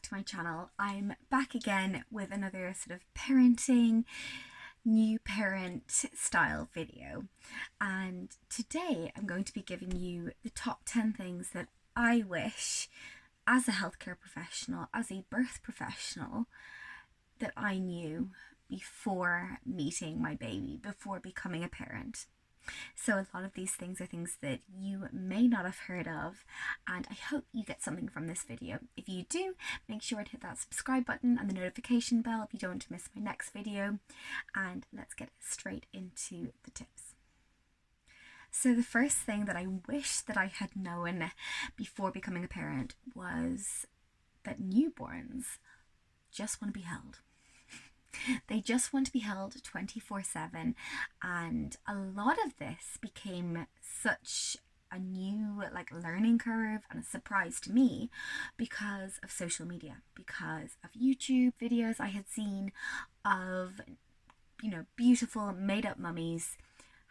to my channel. I'm back again with another sort of parenting, new parent style video, and today I'm going to be giving you the top 10 things that I wish as a healthcare professional, as a birth professional, that I knew before meeting my baby, before becoming a parent. So a lot of these things are things that you may not have heard of, and I hope you get something from this video. If you do, make sure to hit that subscribe button and the notification bell if you don't want to miss my next video, and let's get straight into the tips. So the first thing that I wish that I had known before becoming a parent was that newborns just want to be held. They just want to be held 24/7, and a lot of this became such a new learning curve and a surprise to me because of social media, because of YouTube videos I had seen of beautiful made up mummies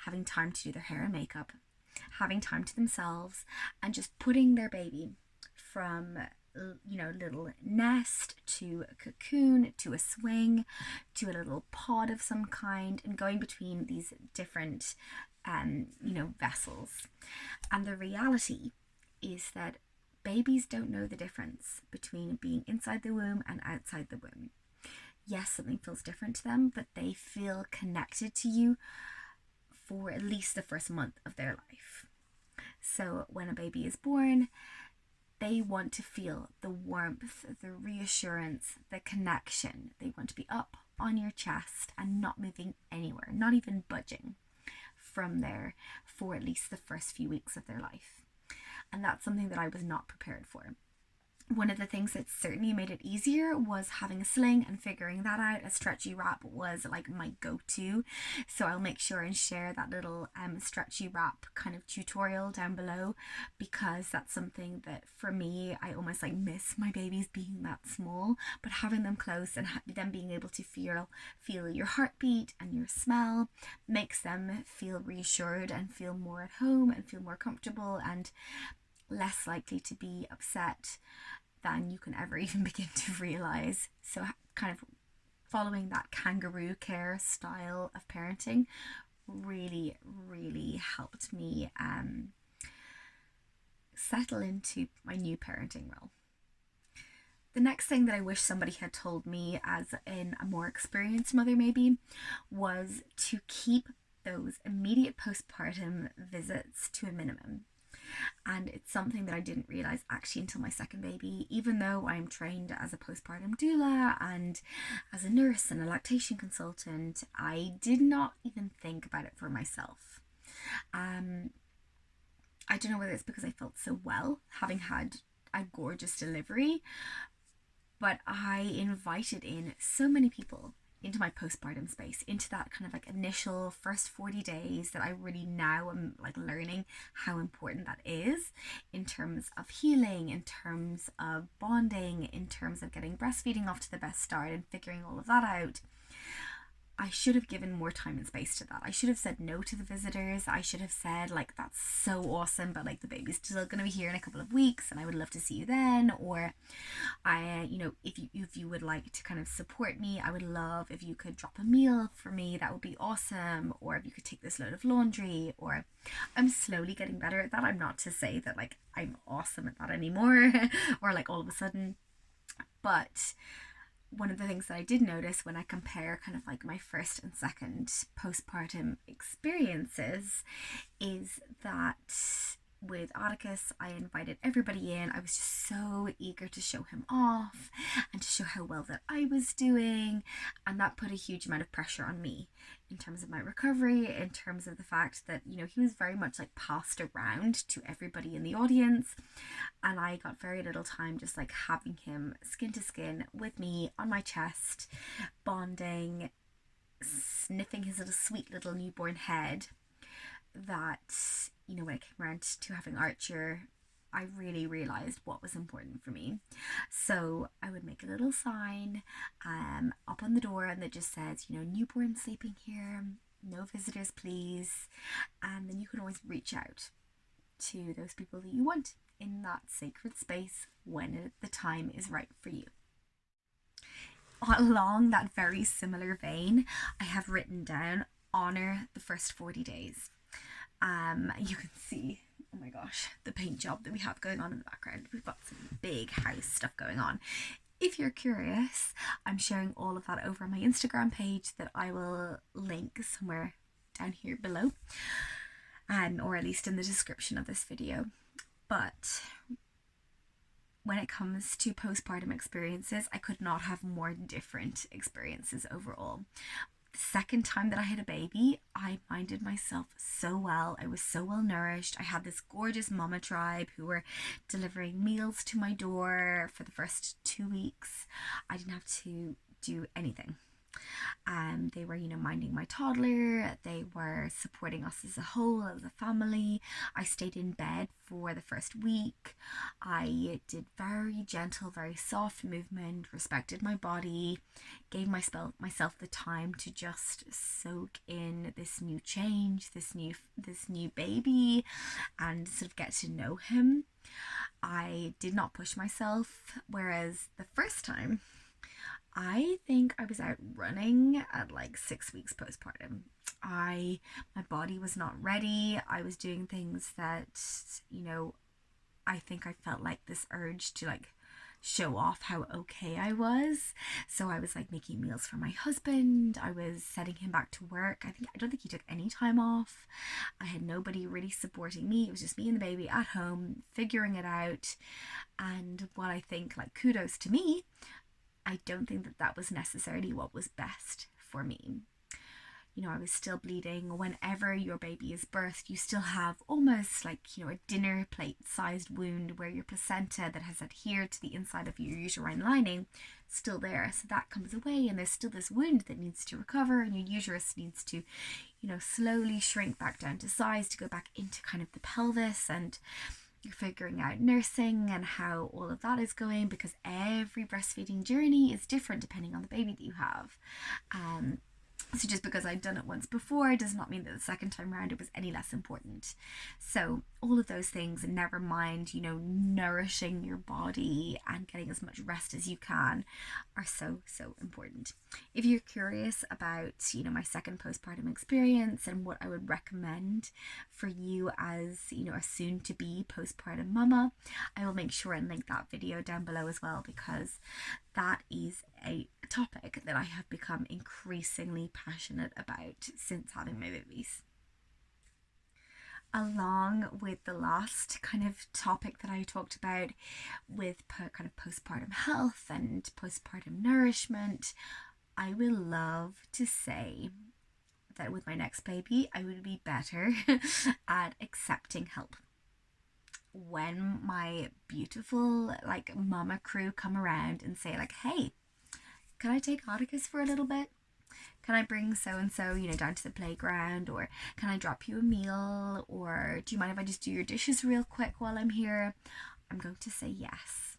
having time to do their hair and makeup, having time to themselves, and just putting their baby from little nest to a cocoon to a swing to a little pod of some kind, and going between these different vessels. And the reality is that babies don't know the difference between being inside the womb and outside the womb. Yes, something feels different to them, but they feel connected to you for at least the first month of their life. So when a baby is born, they want to feel the warmth, the reassurance, the connection. They want to be up on your chest and not moving anywhere, not even budging from there for at least the first few weeks of their life. And that's something that I was not prepared for. One of the things that certainly made it easier was having a sling and figuring that out. A stretchy wrap was like my go-to, so I'll make sure and share that little stretchy wrap kind of tutorial down below, because that's something that for me, I almost miss my babies being that small, but having them close and them being able to feel your heartbeat and your smell makes them feel reassured and feel more at home and feel more comfortable and less likely to be upset than you can ever even begin to realize. So kind of following that kangaroo care style of parenting really helped me settle into my new parenting role. The next thing that I wish somebody had told me as in a more experienced mother maybe was to keep those immediate postpartum visits to a minimum. And it's something that I didn't realize actually until my second baby. Even though I'm trained as a postpartum doula and as a nurse and a lactation consultant, I did not even think about it for myself. I don't know whether it's because I felt so well having had a gorgeous delivery, but I invited in so many people into my postpartum space, into that kind of initial first 40 days that I really now am learning how important that is in terms of healing, in terms of bonding, in terms of getting breastfeeding off to the best start and figuring all of that out. I should have given more time and space to that. I should have said no to the visitors. I should have said that's so awesome, but the baby's still going to be here in a couple of weeks and I would love to see you then. Or if you would like to kind of support me, I would love if you could drop a meal for me. That would be awesome. Or if you could take this load of laundry. Or I'm slowly getting better at that. I'm not to say that I'm awesome at that anymore or all of a sudden, but one of the things that I did notice when I compare kind of my first and second postpartum experiences is that with Atticus, I invited everybody in. I was just so eager to show him off and to show how well that I was doing, and that put a huge amount of pressure on me in terms of my recovery, in terms of the fact that he was very much passed around to everybody in the audience, and I got very little time just having him skin to skin with me on my chest, bonding, sniffing his little sweet little newborn head. That when it came around to having Archer, I really realized what was important for me. So I would make a little sign up on the door, and that just says, newborn sleeping here, no visitors please. And then you can always reach out to those people that you want in that sacred space when the time is right for you. along that very similar vein, I have written down honor the first 40 days. You can see, oh my gosh, the paint job that we have going on in the background. We've got some big house stuff going on. If you're curious, I'm sharing all of that over my Instagram page that I will link somewhere down here below, or at least in the description of this video. But when it comes to postpartum experiences, I could not have more different experiences overall. The second time that I had a baby, I minded myself so well. I was so well nourished. I had this gorgeous mama tribe who were delivering meals to my door for the first 2 weeks. I didn't have to do anything. They were, minding my toddler. They were supporting us as a whole, as a family. I stayed in bed for the first week. I did very gentle, very soft movement, respected my body, gave myself the time to just soak in this new change, this new baby, and sort of get to know him. I did not push myself, whereas the first time, I think I was out running at like 6 weeks postpartum. My body was not ready. I was doing things that, I think I felt like this urge to like show off how okay I was. So I was like making meals for my husband. I was sending him back to work. I don't think he took any time off. I had nobody really supporting me. It was just me and the baby at home, figuring it out. And while I think like kudos to me, I don't think that was necessarily what was best for me. I was still bleeding. Whenever your baby is birthed, you still have almost like, a dinner plate sized wound where your placenta that has adhered to the inside of your uterine lining still there. So that comes away and there's still this wound that needs to recover, and your uterus needs to, slowly shrink back down to size to go back into kind of the pelvis. And you're figuring out nursing and how all of that is going, because every breastfeeding journey is different depending on the baby that you have. So just because I'd done it once before does not mean that the second time around it was any less important. So all of those things, and never mind, nourishing your body and getting as much rest as you can, are so, so important. If you're curious about, my second postpartum experience and what I would recommend for you as, a soon-to-be postpartum mama, I will make sure and link that video down below as well, because that is a topic that I have become increasingly passionate about since having my babies. Along with the last kind of topic that I talked about with kind of postpartum health and postpartum nourishment, I will love to say that with my next baby, I would be better at accepting help. When my beautiful like mama crew come around and say like, hey, can I take Atticus for a little bit? Can I bring so-and-so, down to the playground? Or can I drop you a meal? Or do you mind if I just do your dishes real quick while I'm here? I'm going to say yes.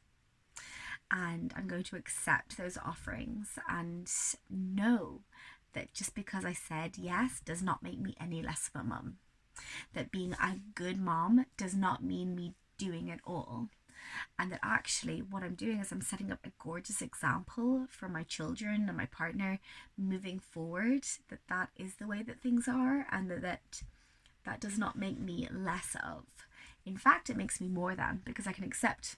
And I'm going to accept those offerings and know that just because I said yes does not make me any less of a mum. That being a good mom does not mean me doing it all. And that actually what I'm doing is I'm setting up a gorgeous example for my children and my partner moving forward, that is the way that things are, and that does not make me less of. In fact, it makes me more than, because I can accept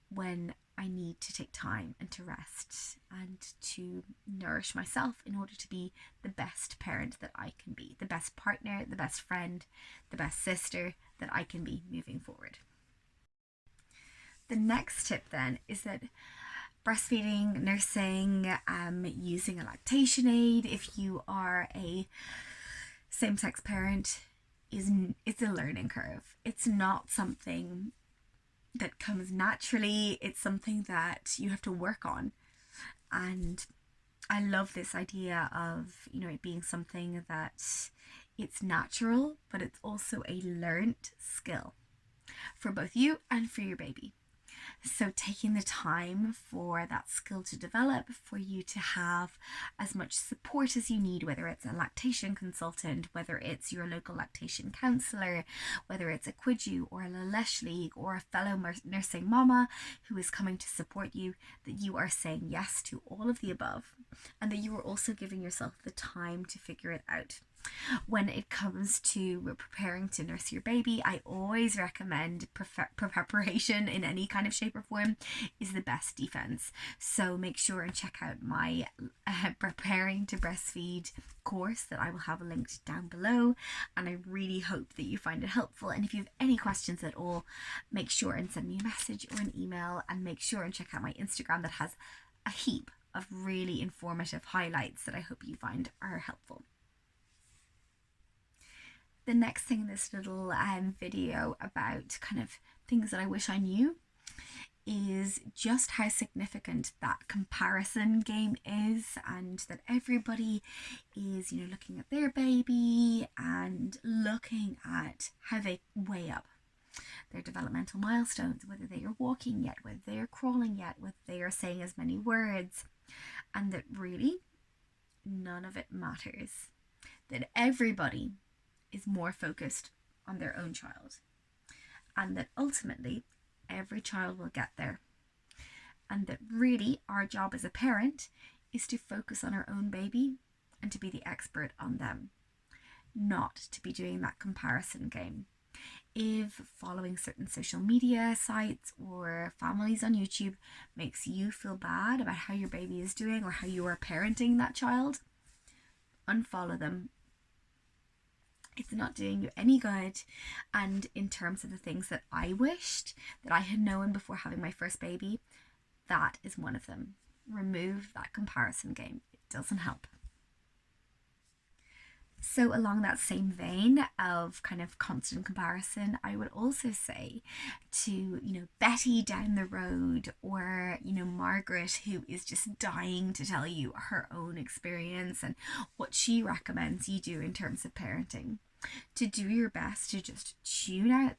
when I need to take time and to rest and to nourish myself in order to be the best parent that I can be, the best partner, the best friend, the best sister that I can be moving forward. The next tip then is that breastfeeding, nursing, using a lactation aid, if you are a same-sex parent, it's a learning curve. It's not something that comes naturally. It's something that you have to work on. And I love this idea of, it being something that it's natural, but it's also a learnt skill for both you and for your baby. So taking the time for that skill to develop, for you to have as much support as you need, whether it's a lactation consultant, whether it's your local lactation counsellor, whether it's a Quidu or a Lalesh League or a fellow nursing mama who is coming to support you, that you are saying yes to all of the above, and that you are also giving yourself the time to figure it out. When it comes to preparing to nurse your baby, I always recommend preparation in any kind of shape or form is the best defense. So make sure and check out my preparing to breastfeed course that I will have linked down below, and I really hope that you find it helpful. And if you have any questions at all, make sure and send me a message or an email, and make sure and check out my Instagram that has a heap of really informative highlights that I hope you find are helpful. The next thing in this little video about kind of things that I wish I knew is just how significant that comparison game is, and that everybody is, looking at their baby and looking at how they weigh up their developmental milestones, whether they are walking yet, whether they are crawling yet, whether they are saying as many words, and that really none of it matters. That everybody is more focused on their own child, and that ultimately every child will get there, and that really our job as a parent is to focus on our own baby and to be the expert on them, not to be doing that comparison game. If following certain social media sites or families on YouTube makes you feel bad about how your baby is doing or how you are parenting that child, unfollow them. It's not doing you any good. And in terms of the things that I wished that I had known before having my first baby, that is one of them. Remove that comparison game. It doesn't help. So along that same vein of kind of constant comparison, I would also say to, Betty down the road, or, Margaret, who is just dying to tell you her own experience and what she recommends you do in terms of parenting, to do your best to just tune out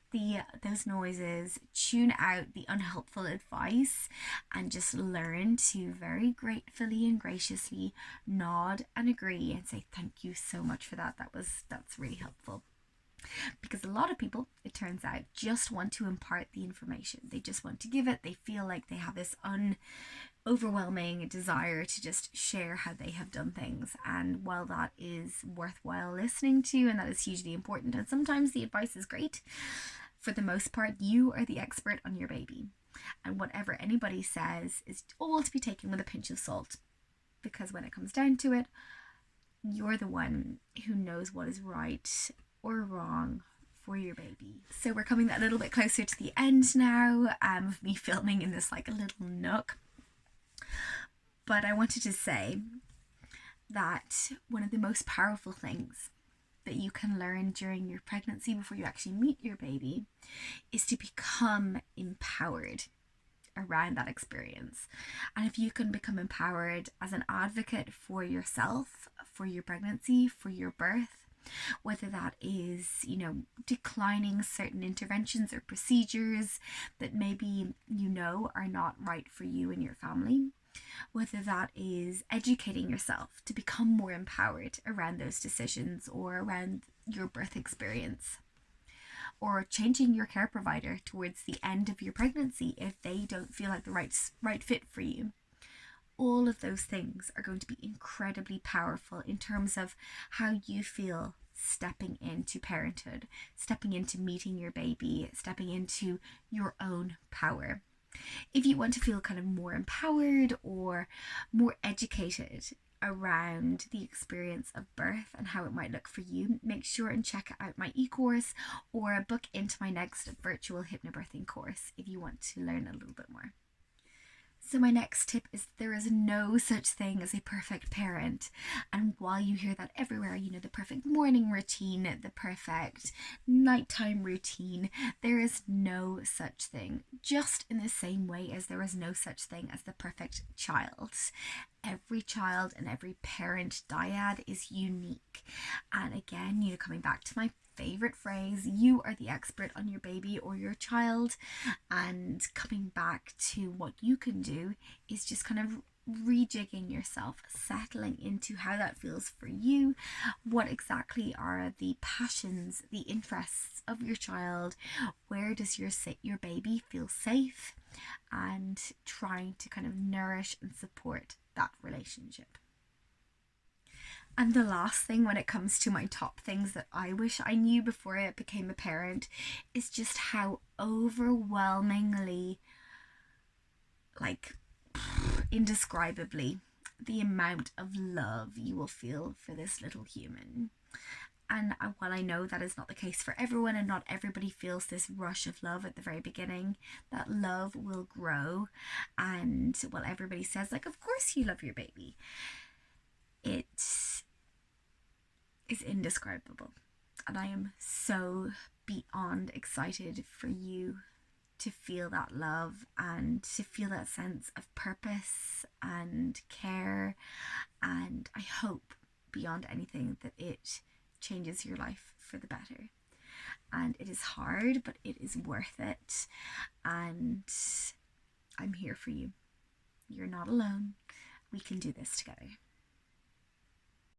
those noises, tune out the unhelpful advice, and just learn to very gratefully and graciously nod and agree and say thank you so much for that. That's really helpful. Because a lot of people, it turns out, just want to impart the information. They just want to give it. They feel like they have this overwhelming desire to just share how they have done things. And while that is worthwhile listening to, and that is hugely important, and sometimes the advice is great, for the most part, you are the expert on your baby. And whatever anybody says is all to be taken with a pinch of salt. Because when it comes down to it, you're the one who knows what is right or wrong for your baby. So we're coming a little bit closer to the end now of me filming in this like a little nook. But I wanted to say that one of the most powerful things that you can learn during your pregnancy before you actually meet your baby is to become empowered around that experience. And if you can become empowered as an advocate for yourself, for your pregnancy, for your birth, whether that is, declining certain interventions or procedures that maybe are not right for you and your family, whether that is educating yourself to become more empowered around those decisions or around your birth experience, or changing your care provider towards the end of your pregnancy if they don't feel like the right fit for you. All of those things are going to be incredibly powerful in terms of how you feel stepping into parenthood, stepping into meeting your baby, stepping into your own power. If you want to feel kind of more empowered or more educated around the experience of birth and how it might look for you, make sure and check out my e-course or book into my next virtual hypnobirthing course if you want to learn a little bit more. So my next tip is there is no such thing as a perfect parent. And while you hear that everywhere, the perfect morning routine, the perfect nighttime routine, there is no such thing. Just in the same way as there is no such thing as the perfect child. every child and every parent dyad is unique. And again, coming back to my favorite phrase, you are the expert on your baby or your child. And coming back to what you can do is just kind of rejigging yourself, settling into how that feels for you. What exactly are the passions, the interests of your child? Where does your baby feel safe? And trying to kind of nourish and support that relationship. And the last thing, when it comes to my top things that I wish I knew before I became a parent, is just how overwhelmingly, like, indescribably, the amount of love you will feel for this little human. And while I know that is not the case for everyone and not everybody feels this rush of love at the very beginning, that love will grow. And while everybody says, like, of course you love your baby, it is indescribable. And I am so beyond excited for you to feel that love and to feel that sense of purpose and care. And I hope beyond anything that it changes your life for the better. And it is hard, but it is worth it. And I'm here for you. You're not alone. We can do this together.